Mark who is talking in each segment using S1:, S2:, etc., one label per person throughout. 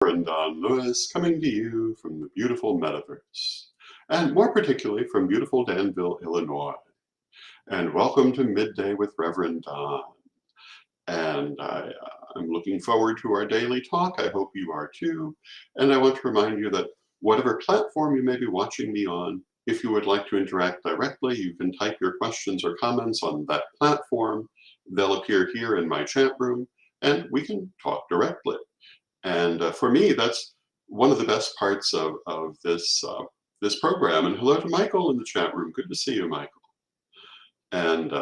S1: Reverend Don Lewis, coming to you from the beautiful metaverse, and more particularly from beautiful Danville, Illinois. And welcome to Midday with Reverend Don. And I'm looking forward to our daily talk. I hope you are too. And I want to remind you that whatever platform you may be watching me on, if you would like to interact directly, you can type your questions or comments on that platform. They'll appear here in my chat room, and we can talk directly. And for me, that's one of the best parts of this program. And hello to Michael in the chat room. Good to see you, Michael. And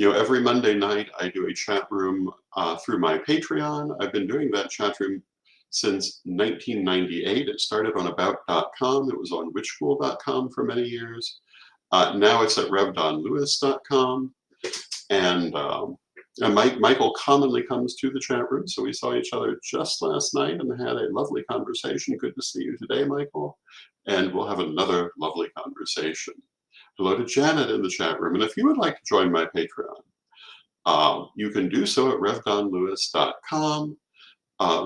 S1: every Monday night I do a chat room through my Patreon. I've been doing that chat room since 1998. It started on about.com. It was on witchschool.com for many years. Now it's at revdonlewis.com. And Michael commonly comes to the chat room, so we saw each other just last night and had a lovely conversation. Good to see you today, Michael. And we'll have another lovely conversation. Hello to Janet in the chat room. And if you would like to join my Patreon, you can do so at revdonlewis.com.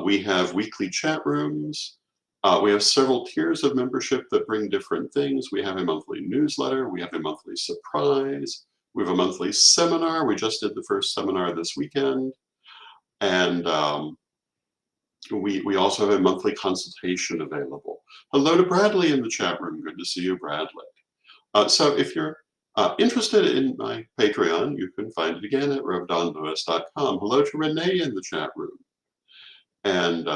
S1: We have weekly chat rooms. We have several tiers of membership that bring different things. We have a monthly newsletter. We have a monthly surprise. We have a monthly seminar. We just did the first seminar this weekend. And we also have a monthly consultation available. Hello to Bradley in the chat room. Good to see you, Bradley. So if you're interested in my Patreon, you can find it again at revdonlewis.com. Hello to Renee in the chat room. And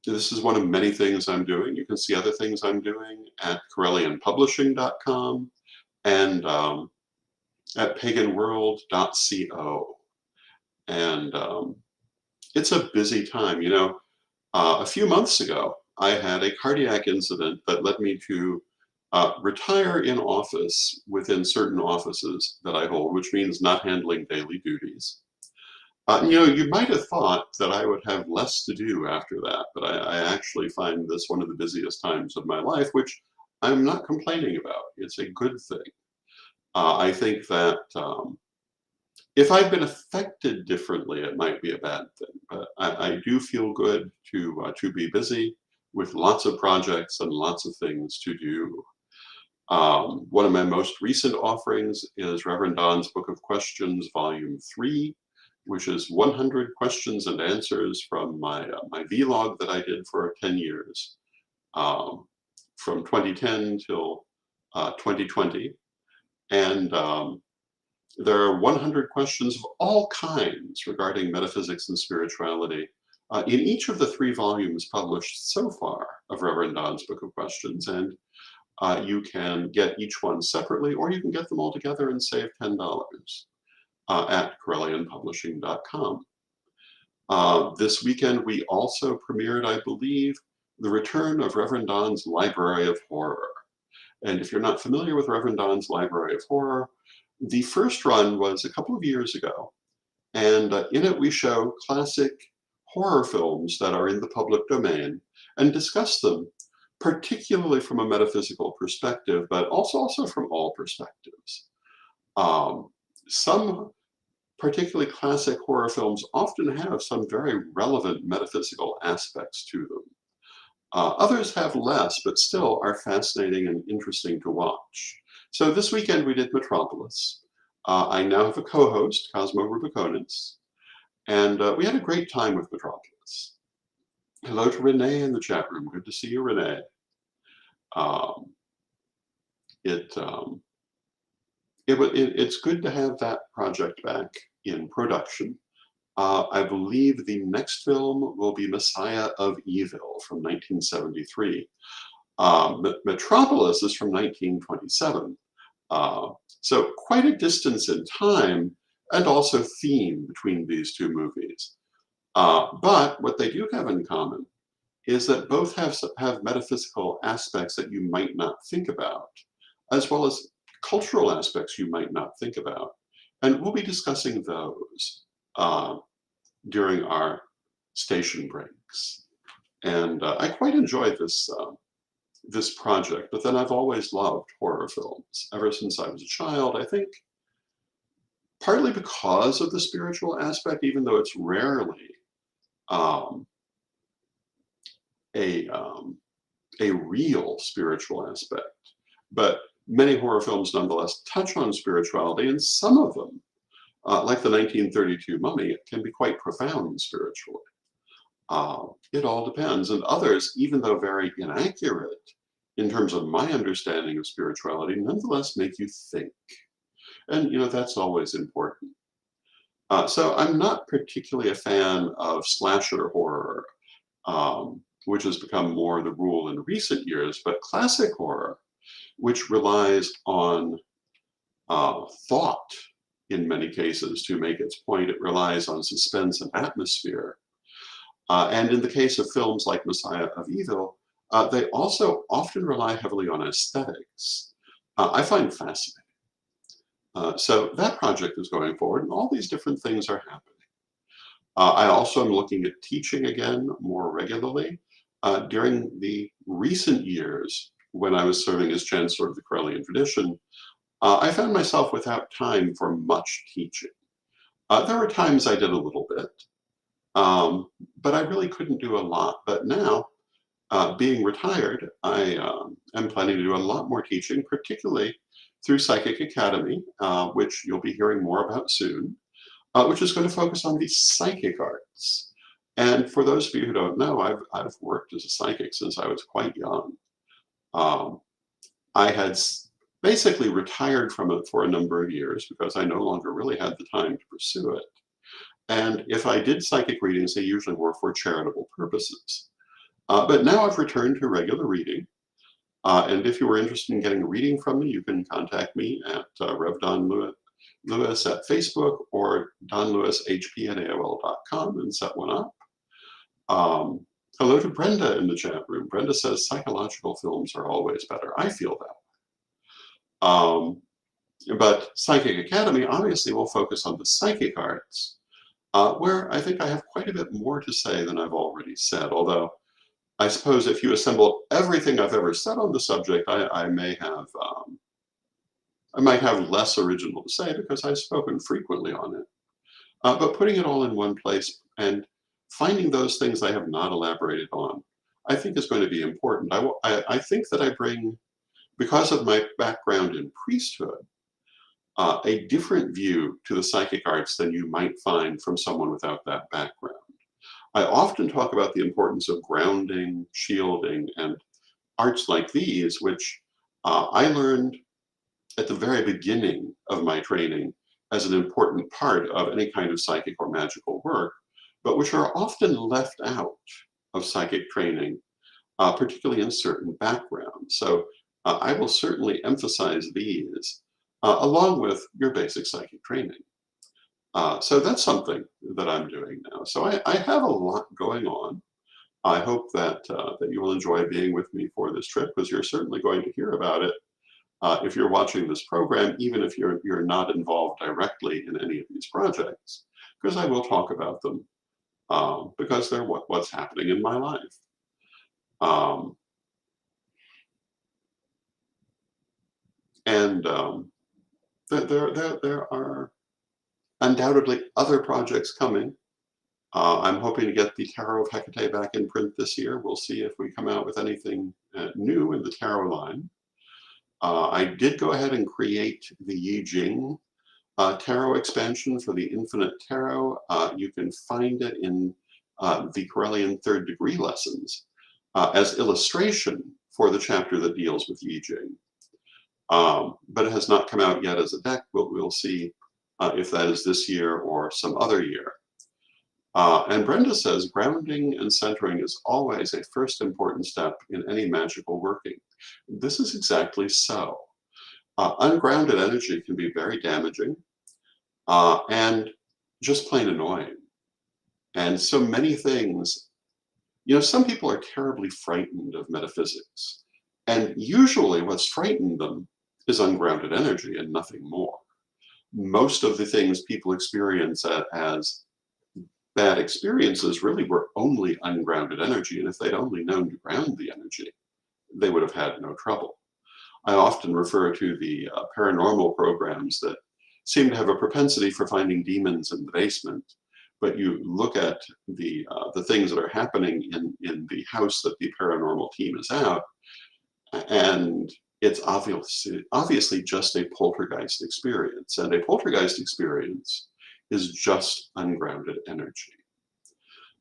S1: this is one of many things I'm doing. You can see other things I'm doing at corellianpublishing.com and at paganworld.co. And it's a busy time. A few months ago, I had a cardiac incident that led me to retire in office within certain offices that I hold, which means not handling daily duties. You might have thought that I would have less to do after that, but I actually find this one of the busiest times of my life, which I'm not complaining about. It's a good thing. I think that if I'd been affected differently, it might be a bad thing. But I do feel good to be busy with lots of projects and lots of things to do. One of my most recent offerings is Reverend Don's Book of Questions, Volume 3, which is 100 questions and answers from my vlog that I did for 10 years, from 2010 till 2020. And there are 100 questions of all kinds regarding metaphysics and spirituality in each of the 3 volumes published so far of Reverend Don's Book of Questions. And you can get each one separately, or you can get them all together and save $10 at corellianpublishing.com. This weekend, we also premiered, I believe, the return of Reverend Don's Library of Horror. And if you're not familiar with Reverend Don's Library of Horror, the first run was a couple of years ago. And in it, we show classic horror films that are in the public domain and discuss them, particularly from a metaphysical perspective, but also from all perspectives. Some particularly classic horror films often have some very relevant metaphysical aspects to them. Others have less, but still are fascinating and interesting to watch. So this weekend we did Metropolis. I now have a co-host, Cosmo Rubiconis, and we had a great time with Metropolis. Hello to Renee in the chat room. Good to see you, Renee. It's good to have that project back in production. I believe the next film will be Messiah of Evil from 1973. Metropolis is from 1927. So quite a distance in time and also theme between these 2 movies. But what they do have in common is that both have metaphysical aspects that you might not think about, as well as cultural aspects you might not think about. And we'll be discussing those during our station breaks. And I quite enjoy this project, but then I've always loved horror films ever since I was a child. I think partly because of the spiritual aspect, even though it's rarely um, a um, a real spiritual aspect. But many horror films nonetheless touch on spirituality, and some of them, like the 1932 Mummy, can be quite profound spiritually. It all depends. And others, even though very inaccurate in terms of my understanding of spirituality, nonetheless make you think. And, that's always important. So I'm not particularly a fan of slasher horror, which has become more the rule in recent years, but classic horror, which relies on thought in many cases to make its point. It relies on suspense and atmosphere. And in the case of films like Messiah of Evil, they also often rely heavily on aesthetics. I find fascinating. So that project is going forward, and all these different things are happening. I also am looking at teaching again more regularly. During the recent years, when I was serving as chancellor of the Correllian tradition, I found myself without time for much teaching. There were times I did a little bit, but I really couldn't do a lot. But now, being retired, I am planning to do a lot more teaching, particularly through Psychic Academy, which you'll be hearing more about soon, which is going to focus on the psychic arts. And for those of you who don't know, I've worked as a psychic since I was quite young. Um, I had basically retired from it for a number of years because I no longer really had the time to pursue it. And if I did psychic readings, they usually were for charitable purposes. But now I've returned to regular reading. And if you were interested in getting a reading from me, you can contact me at Rev Don Lewis at Facebook or donlewishp@aol.com and set one up. Hello to Brenda in the chat room. Brenda says psychological films are always better. I feel that. But Psychic Academy obviously will focus on the psychic arts, where I think I have quite a bit more to say than I've already said. Although I suppose if you assemble everything I've ever said on the subject, I might have less original to say because I've spoken frequently on it. But putting it all in one place and finding those things I have not elaborated on, I think is going to be important. I think that I bring, because of my background in priesthood, a different view to the psychic arts than you might find from someone without that background. I often talk about the importance of grounding, shielding, and arts like these, which I learned at the very beginning of my training as an important part of any kind of psychic or magical work, but which are often left out of psychic training, particularly in certain backgrounds. So I will certainly emphasize these along with your basic psychic training. So that's something that I'm doing now. So I have a lot going on. I hope that that you will enjoy being with me for this trip, because you're certainly going to hear about it if you're watching this program, even if you're not involved directly in any of these projects, because I will talk about them because they're what's happening in my life. And there are undoubtedly other projects coming. I'm hoping to get the Tarot of Hecate back in print this year. We'll see if we come out with anything new in the tarot line. I did go ahead and create the Yi Jing tarot expansion for the Infinite Tarot. You can find it in the Correllian Third Degree lessons as illustration for the chapter that deals with Yi Jing. But it has not come out yet as a deck, but we'll see if that is this year or some other year. And Brenda says, grounding and centering is always a first important step in any magical working. This is exactly so. Ungrounded energy can be very damaging and just plain annoying. And so many things, some people are terribly frightened of metaphysics. And usually what's frightened them is ungrounded energy and nothing more. Most of the things people experience as bad experiences really were only ungrounded energy, and if they'd only known to ground the energy, they would have had no trouble. I often refer to the paranormal programs that seem to have a propensity for finding demons in the basement, but you look at the things that are happening in the house that the paranormal team is at, and it's obviously just a poltergeist experience. And a poltergeist experience is just ungrounded energy.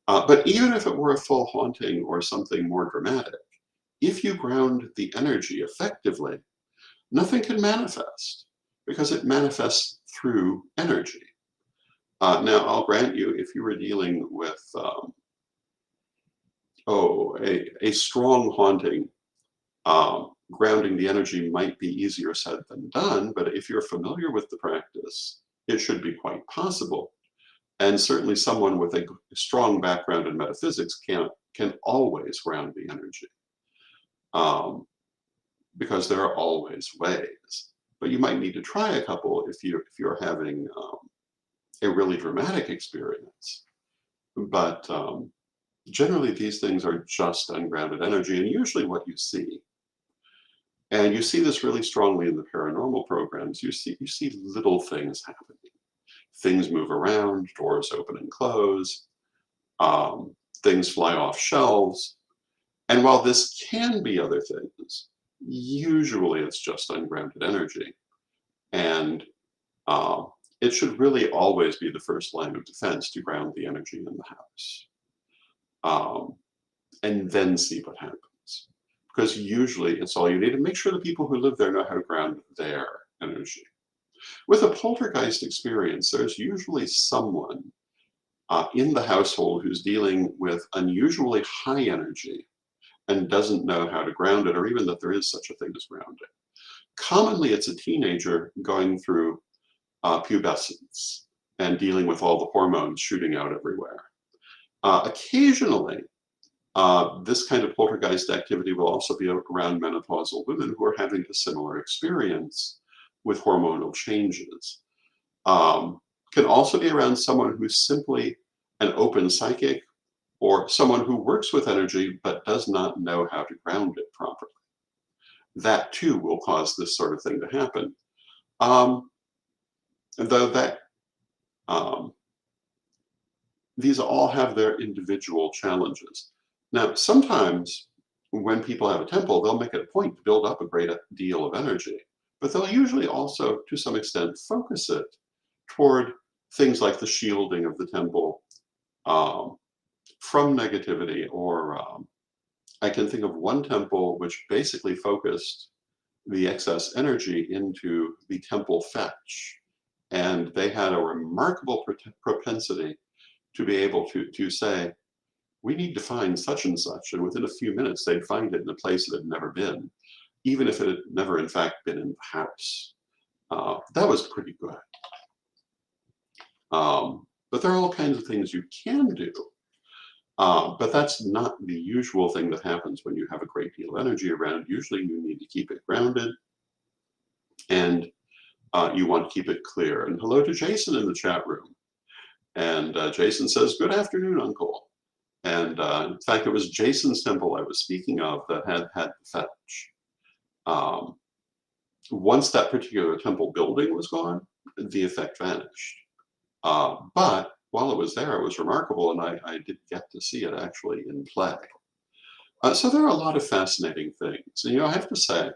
S1: But even if it were a full haunting or something more dramatic, if you ground the energy effectively, nothing can manifest because it manifests through energy. Now, I'll grant you, if you were dealing with, a strong haunting, grounding the energy might be easier said than done, but if you're familiar with the practice, it should be quite possible. And certainly someone with a strong background in metaphysics can always ground the energy, because there are always ways. But you might need to try a couple if you're having a really dramatic experience. But generally, these things are just ungrounded energy, and usually what you see. And you see this really strongly in the paranormal programs. You see little things happening. Things move around, doors open and close, things fly off shelves. And while this can be other things, usually it's just ungrounded energy. And it should really always be the first line of defense to ground the energy in the house. And then see what happens. Because usually it's all you need to make sure the people who live there know how to ground their energy. With a poltergeist experience, there's usually someone in the household who's dealing with unusually high energy and doesn't know how to ground it, or even that there is such a thing as grounding. Commonly, it's a teenager going through pubescence and dealing with all the hormones shooting out everywhere. Occasionally, this kind of poltergeist activity will also be around menopausal women who are having a similar experience with hormonal changes. Can also be around someone who's simply an open psychic, or someone who works with energy but does not know how to ground it properly. That too will cause this sort of thing to happen. Though that these all have their individual challenges. Now, sometimes when people have a temple, they'll make it a point to build up a great deal of energy, but they'll usually also, to some extent, focus it toward things like the shielding of the temple from negativity. Or I can think of one temple which basically focused the excess energy into the temple fetch. And they had a remarkable propensity to be able to say, we need to find such and such. And within a few minutes, they'd find it in a place it had never been, even if it had never, in fact, been in the house. That was pretty good. But there are all kinds of things you can do. But that's not the usual thing that happens when you have a great deal of energy around. Usually you need to keep it grounded, and you want to keep it clear. And hello to Jason in the chat room. And Jason says, good afternoon, Uncle. And in fact, it was Jason's temple I was speaking of that had the fetch. Once that particular temple building was gone, the effect vanished. But while it was there, it was remarkable, and I did get to see it actually in play. So there are a lot of fascinating things. And, I have to say,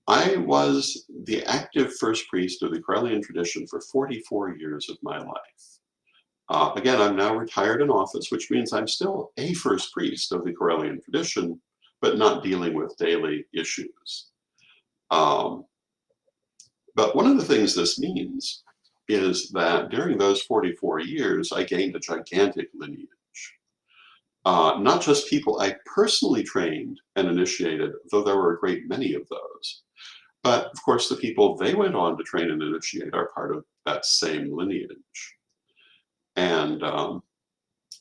S1: I was the active first priest of the Correllian tradition for 44 years of my life. Again, I'm now retired in office, which means I'm still a first priest of the Correllian tradition, but not dealing with daily issues. But one of the things this means is that during those 44 years, I gained a gigantic lineage. Not just people I personally trained and initiated, though there were a great many of those, but of course the people they went on to train and initiate are part of that same lineage. And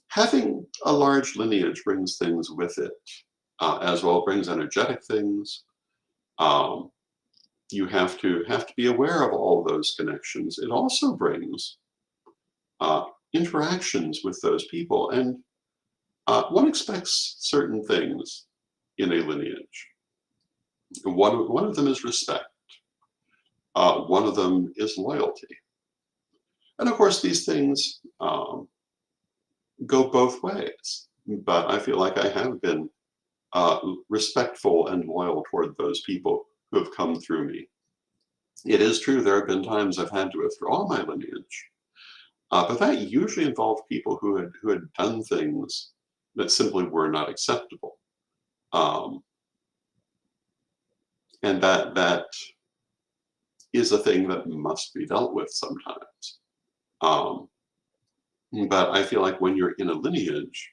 S1: having a large lineage brings things with it, as well. It brings energetic things. You have to be aware of all those connections. It also brings interactions with those people, and one expects certain things in a lineage. One of them is respect. One of them is loyalty. And of course, these things go both ways. But I feel like I have been respectful and loyal toward those people who have come through me. It is true there have been times I've had to withdraw my lineage, but that usually involved people who had done things that simply were not acceptable, um, and that is a thing that must be dealt with sometimes. Um, but I feel like when you're in a lineage,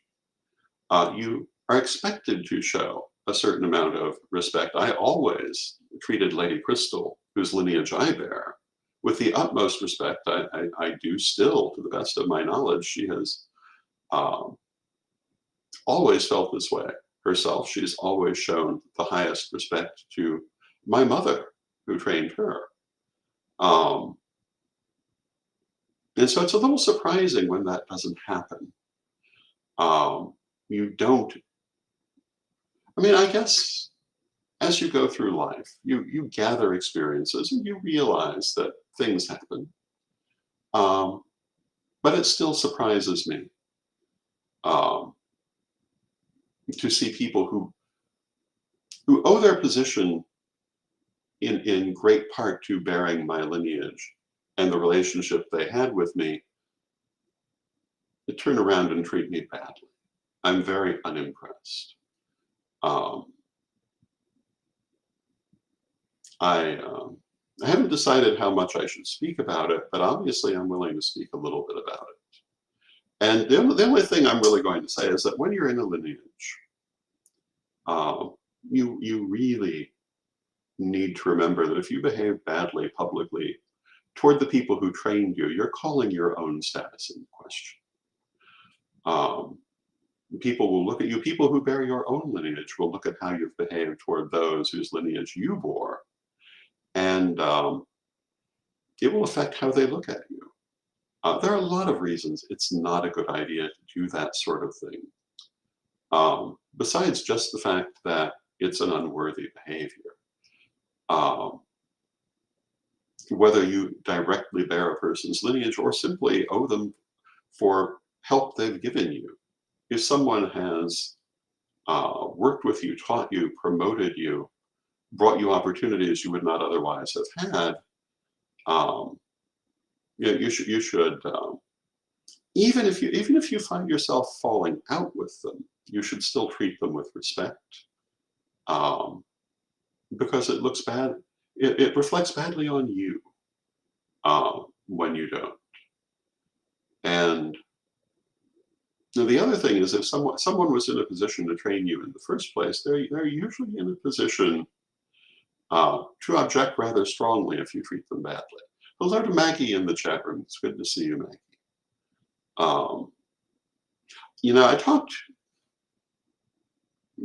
S1: you are expected to show a certain amount of respect. I always treated Lady Crystal, whose lineage I bear, with the utmost respect. I do still, to the best of my knowledge. She has um, always felt this way herself. She's always shown the highest respect to my mother, who trained her. Um, and so it's a little surprising when that doesn't happen. You don't, I mean, I guess as you go through life, you gather experiences and you realize that things happen. Um, but it still surprises me um, to see people who owe their position in great part to bearing my lineage and the relationship they had with me to turn around and treat me badly. I'm very unimpressed. Um, I haven't decided how much I should speak about it, but obviously I'm willing to speak a little bit about it. And the only thing I'm really going to say is that when you're in a lineage, uh, you really need to remember that if you behave badly publicly toward the people who trained you, you're calling your own status into question. Um, People will look at you, people who bear your own lineage will look at how you've behaved toward those whose lineage you bore, and it will affect how they look at you. There are a lot of reasons it's not a good idea to do that sort of thing. Besides just the fact that it's an unworthy behavior. Um, Whether you directly bear a person's lineage or simply owe them for help they've given you. If someone has worked with you, taught you, promoted you, brought you opportunities you would not otherwise have had, um, you should even if you find yourself falling out with them, you should still treat them with respect, um, because it looks bad. It reflects badly on you when you don't. And the other thing is, if someone was in a position to train you in the first place, they're usually in a position to object rather strongly if you treat them badly. Hello to Maggie in the chat room. It's good to see you, Maggie. Um, I talked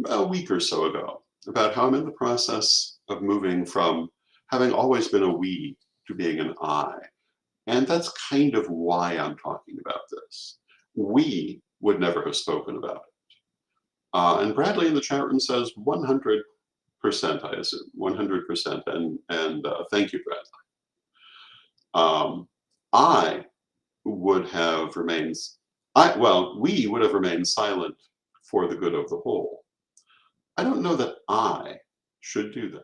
S1: a week or so ago about how I'm in the process of moving from having always been a we to being an I. And that's kind of why I'm talking about this. We would never have spoken about it. And Bradley in the chat room says 100%, I assume, 100%. And thank you, Bradley. I would have remained, we would have remained silent for the good of the whole. I don't know that I should do that.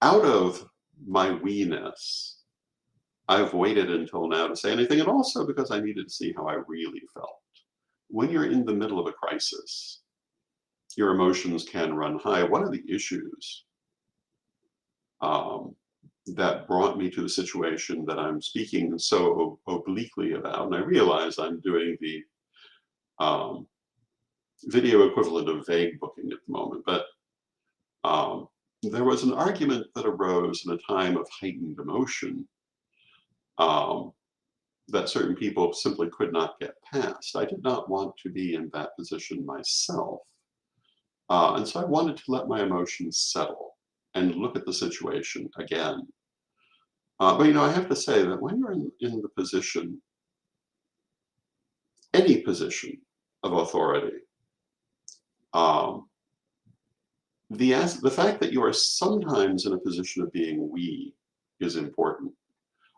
S1: Out of my we-ness, I've waited until now to say anything, and also because I needed to see how I really felt. When you're in the middle of a crisis, your emotions can run high. One of the issues that brought me to the situation that I'm speaking so obliquely about, and I realize I'm doing the um, video equivalent of vague booking at the moment, but there was an argument that arose in a time of heightened emotion um, that certain people simply could not get past. I did not want to be in that position myself. And so I wanted to let my emotions settle and look at the situation again. But I have to say that when you're in the position, any position of authority, um, the fact that you are sometimes in a position of being we is important.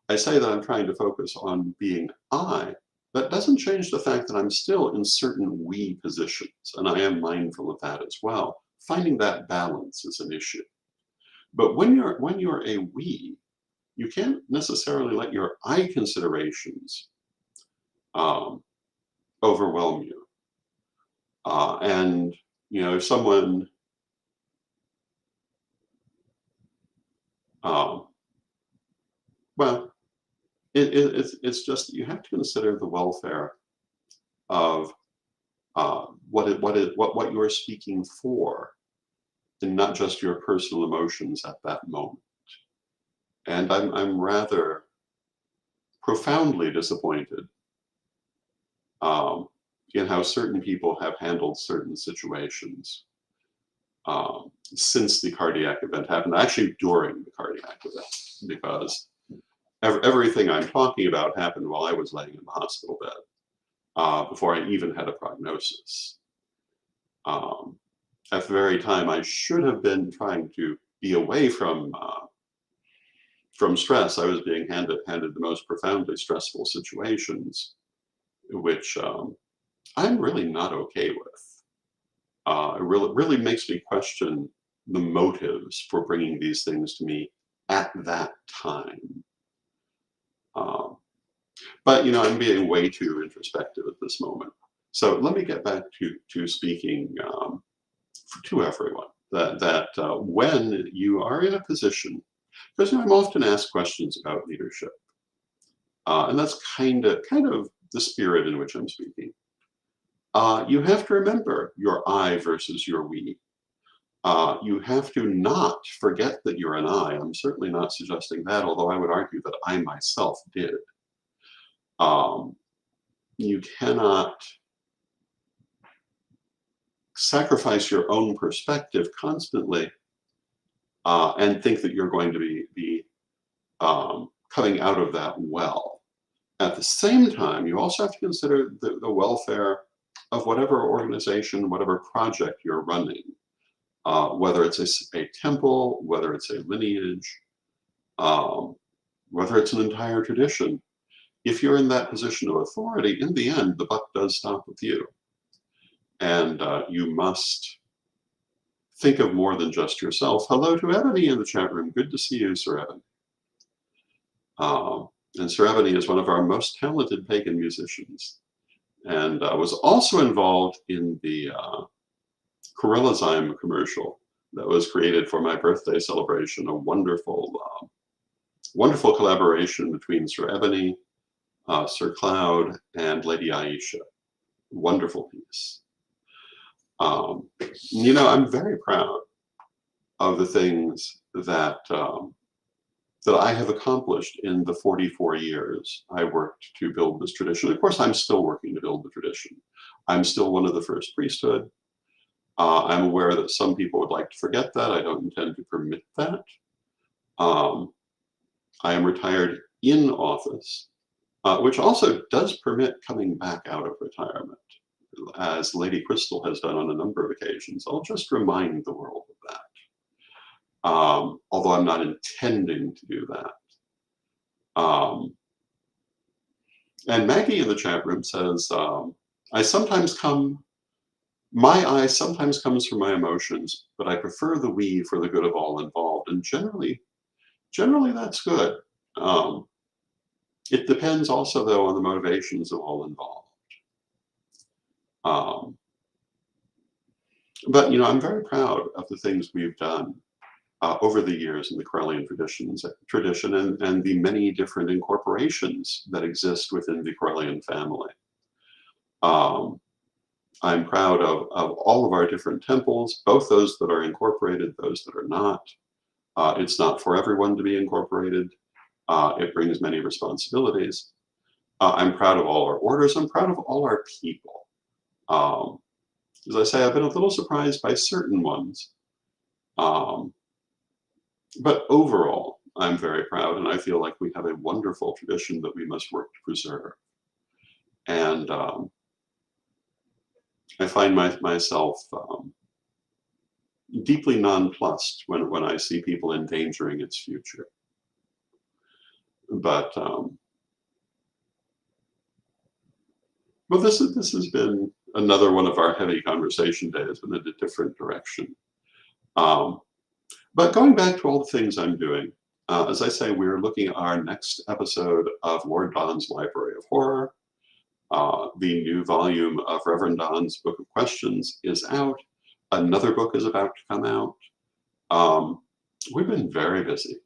S1: I say that I'm trying to focus on being I. That doesn't change the fact that I'm still in certain we positions, and I am mindful of that as well. Finding that balance is an issue. But when you're a we, you can't necessarily let your I considerations um, overwhelm you. And if someone um, well, it's just you have to consider the welfare of what you're speaking for, and not just your personal emotions at that moment. And I'm rather profoundly disappointed um, in how certain people have handled certain situations since the cardiac event happened, actually during the cardiac event, because everything I'm talking about happened while I was laying in the hospital bed before I even had a prognosis. Um, at the very time I should have been trying to be away from stress, I was being handed the most profoundly stressful situations, which I'm really not okay with. It really makes me question the motives for bringing these things to me at that time. Um, but I'm being way too introspective at this moment. So let me get back to speaking to everyone. That when you are in a position, because I'm often asked questions about leadership, and that's kind of the spirit in which I'm speaking. You have to remember your I versus your we. You have to not forget that you're an I. I'm certainly not suggesting that, although I would argue that I myself did. Um, you cannot sacrifice your own perspective constantly and think that you're going to be coming out of that well. At the same time, you also have to consider the welfare of whatever organization, whatever project you're running, whether it's a temple, whether it's a lineage, um, whether it's an entire tradition. If you're in that position of authority, in the end, the buck does stop with you. And you must think of more than just yourself. Hello to Ebony in the chat room. Good to see you, Sir Ebony. And Sir Ebony is one of our most talented pagan musicians, and was also involved in the Corellizyme commercial that was created for my birthday celebration. A wonderful collaboration between Sir Ebony, Sir Cloud, and Lady Aisha. Wonderful piece. I'm very proud of the things that I have accomplished in the 44 years I worked to build this tradition. Of course, I'm still working to build the tradition. I'm still one of the first priesthood. I'm aware that some people would like to forget that. I don't intend to permit that. I am retired in office, which also does permit coming back out of retirement, as Lady Crystal has done on a number of occasions. I'll just remind the world of that. Although I'm not intending to do that. And Maggie in the chat room says, my I sometimes comes from my emotions, but I prefer the we for the good of all involved. And generally that's good. It depends also, though, on the motivations of all involved. But I'm very proud of the things we've done over the years in the Corellian tradition and the many different incorporations that exist within the Corellian family. I'm proud of all of our different temples, both those that are incorporated, those that are not. It's not for everyone to be incorporated. It brings many responsibilities. I'm proud of all our orders. I'm proud of all our people. As I say, I've been a little surprised by certain ones. But overall, I'm very proud, and I feel like we have a wonderful tradition that we must work to preserve. And I find myself deeply nonplussed when I see people endangering its future. But well, this has been another one of our heavy conversation days in a different direction. Um, but going back to all the things I'm doing, as I say, we're looking at our next episode of Lord Don's Library of Horror. The new volume of Reverend Don's Book of Questions is out. Another book is about to come out. Um, we've been very busy,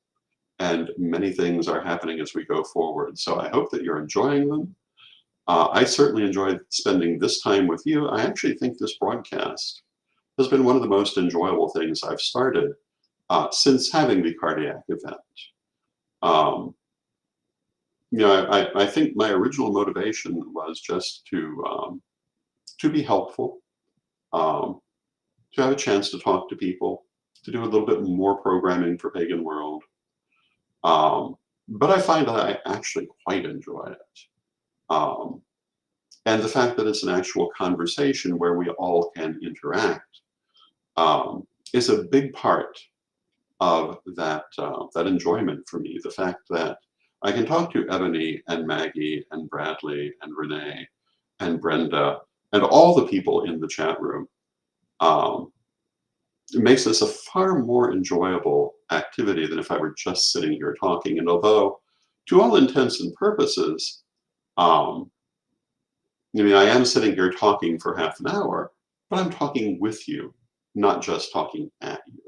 S1: and many things are happening as we go forward. So I hope that you're enjoying them. I certainly enjoyed spending this time with you. I actually think this broadcast has been one of the most enjoyable things I've started since having the cardiac event. Um, I think my original motivation was just to be helpful, um, to have a chance to talk to people, to do a little bit more programming for Pagan World. But I find that I actually quite enjoy it. Um, and the fact that it's an actual conversation where we all can interact is a big part of that enjoyment for me. The fact that I can talk to Ebony and Maggie and Bradley and Renee and Brenda and all the people in the chat room. Um, it makes this a far more enjoyable activity than if I were just sitting here talking. And although, to all intents and purposes, um, I am sitting here talking for half an hour, but I'm talking with you, not just talking at you.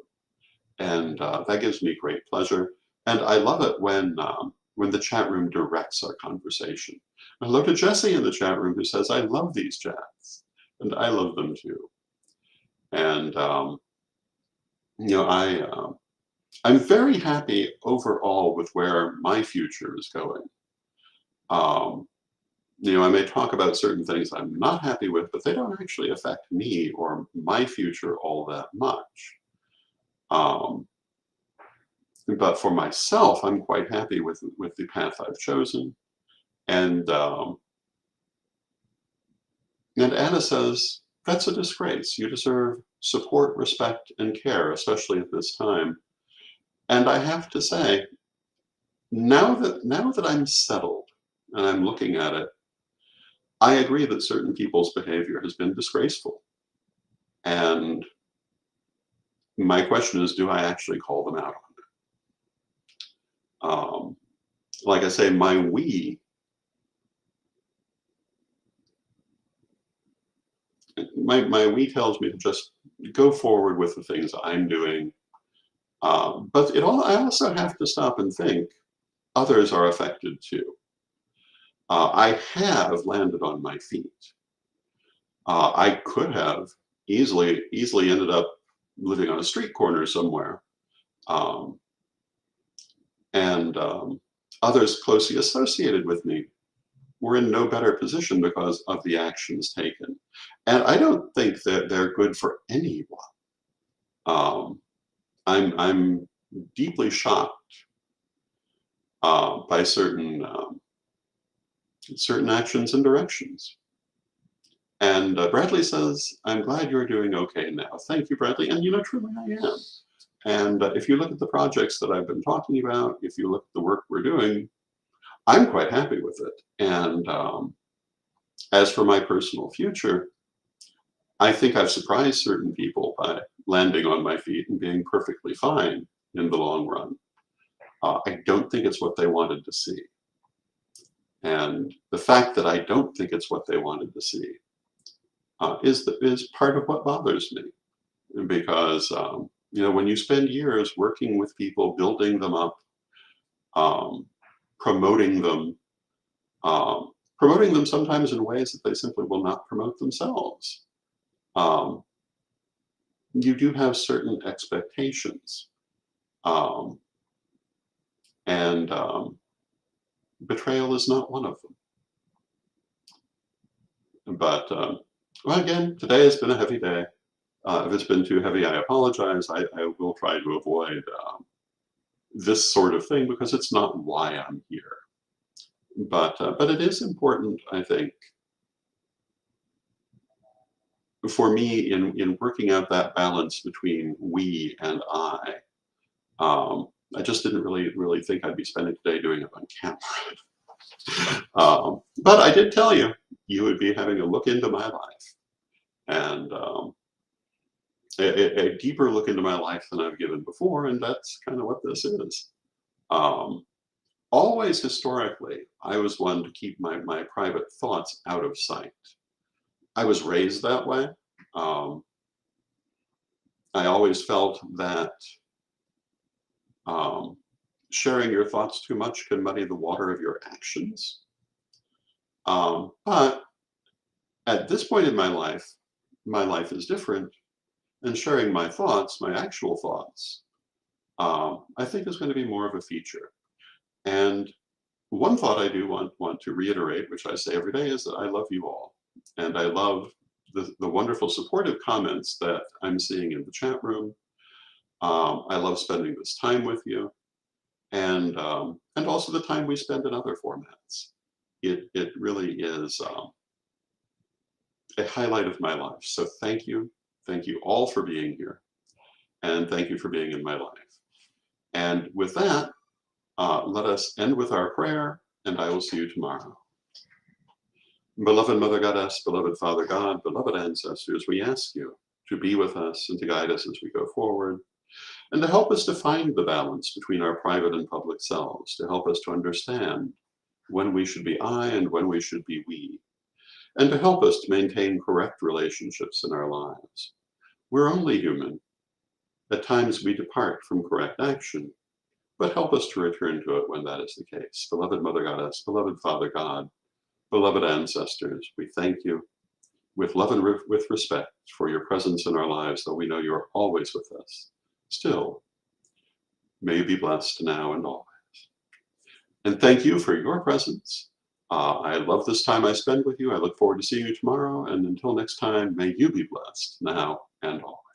S1: And that gives me great pleasure. And I love it when the chat room directs our conversation. Hello to Jesse in the chat room who says, I love these chats. And I love them too. And, I'm very happy overall with where my future is going. Um, I may talk about certain things I'm not happy with, but they don't actually affect me or my future all that much. Um, but for myself, I'm quite happy with the path I've chosen. And Anna says, that's a disgrace. You deserve support, respect, and care, especially at this time. And I have to say, now that I'm settled and I'm looking at it, I agree that certain people's behavior has been disgraceful. And my question is, do I actually call them out on it? Like I say, my we tells me to just go forward with the things I'm doing. But I also have to stop and think others are affected too. I have landed on my feet. I could have easily ended up living on a street corner somewhere. Um, and others closely associated with me were in no better position because of the actions taken. And I don't think that they're good for anyone. Um, I'm deeply shocked by certain actions and directions. And Bradley says, I'm glad you're doing okay now. Thank you, Bradley. And truly I am. And if you look at the projects that I've been talking about, if you look at the work we're doing, I'm quite happy with it. And as for my personal future, I think I've surprised certain people by landing on my feet and being perfectly fine in the long run. I don't think it's what they wanted to see. And the fact that I don't think it's what they wanted to see is part of what bothers me. Because, when you spend years working with people, building them up, um, promoting them, promoting them sometimes in ways that they simply will not promote themselves, um, you do have certain expectations. Um, and betrayal is not one of them. But, well, again, today has been a heavy day. If it's been too heavy, I apologize. I will try to avoid this sort of thing because it's not why I'm here. But it is important, I think, for me in working out that balance between we and I. I just didn't really think I'd be spending today doing it on camera. But I did tell you, you would be having a look into my life, and a deeper look into my life than I've given before, and that's kind of what this is. Um, Always historically, I was one to keep my private thoughts out of sight. I was raised that way. Um, I always felt that um, sharing your thoughts too much can muddy the water of your actions. But at this point in my life is different, and sharing my thoughts, my actual thoughts, I think is going to be more of a feature. And one thought I do want to reiterate, which I say every day, is that I love you all. And I love the wonderful supportive comments that I'm seeing in the chat room. I love spending this time with you, and also the time we spend in other formats. It really is a highlight of my life. So thank you all for being here, and thank you for being in my life. And with that, let us end with our prayer, and I will see you tomorrow. Beloved Mother Goddess, beloved Father God, beloved ancestors, we ask you to be with us and to guide us as we go forward, and to help us to find the balance between our private and public selves, to help us to understand when we should be I and when we should be we, and to help us to maintain correct relationships in our lives. We're only human. At times we depart from correct action, but help us to return to it when that is the case. Beloved Mother Goddess, beloved Father God, beloved ancestors, we thank you with love and with respect for your presence in our lives, though we know you are always with us. Still, may you be blessed now and always. And thank you for your presence. I love this time I spend with you. I look forward to seeing you tomorrow. And until next time, may you be blessed now and always.